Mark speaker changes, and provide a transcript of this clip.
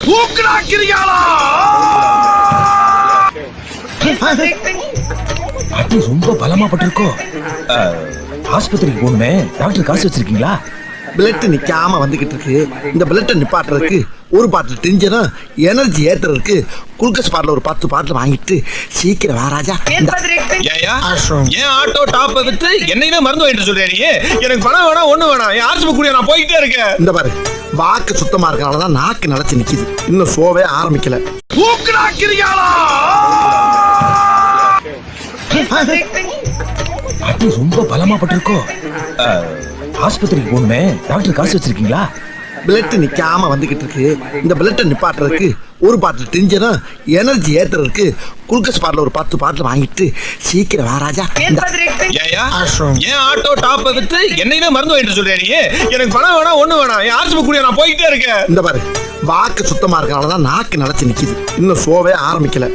Speaker 1: தூக்குறாக்கிறியாளா?
Speaker 2: அடி ரொம்ப பலமா பட்டிருக்கோ. ஆஸ்பத்திரிக்கு போகணுமே, டாக்டர் காசு வச்சிருக்கீங்களா?
Speaker 3: பிளட் நிக்காம வந்துகிட்டு இருக்கு. இந்த பிளட்டை நிப்பாட்டுறதுக்கு ஒரு பாட்டில் டென்ஷனும் எனர்ஜி ஏத்துறதுக்கு குளுக்கோஸ் பாட்டில் ஒரு 10 பாட்டில் வாங்கிட்டு சீக்கிரம் வா ராஜா.
Speaker 1: ஏன் ஆட்டோ டாப்பை வித்து என்னையே மறந்து வாங்கிட்டு சொல்றேன் நீ? எனக்கு பணம் வேணாம், ஒண்ணு வேணாம். என் ஆர்சி கூடிய நான் போய்கிட்டே இருக்கேன்.
Speaker 3: இந்த பாரு, வாக்கு சுத்தமா இருக்கனாலதான் நாக்கு நினைச்சு நிக்குது. இன்னும் ஷோவே ஆரம்பிக்கல.
Speaker 1: தூக்குறாக்கிறியாளா?
Speaker 2: அடி ரொம்ப பலமா பட்டிருக்கோ. ஆஸ்பத்திரிக்கு போகணுமே, டாக்டர் காசு வச்சிருக்கீங்களா?
Speaker 3: பிளட் நிக்காம வந்துகிட்டு இருக்கு. இந்த பிளட்டை நிப்பாட்டுறதுக்கு ஒரு பாட்டில் டென்ஷனும் எனர்ஜி ஏத்துறதுக்கு குளுக்கோஸ் பாட்டில் ஒரு 10 பாட்டில் வாங்கிட்டு சீக்கிரம் வா ராஜா.
Speaker 1: ஏன் ஆட்டோ டாப்பை வித்து என்னையே மறந்து வாங்கிட்டு சொல்றேன் நீ? எனக்கு பணம் வேணாம், ஒண்ணு வேணாம். என் ஆர்சி கூடிய நான் போய்கிட்டே இருக்கேன்.
Speaker 3: இந்த பாரு, வாக்கு சுத்தமா இருக்கனாலதான் நாக்கு நினைச்சு நிக்குது. இன்னும் ஷோவே ஆரம்பிக்கல.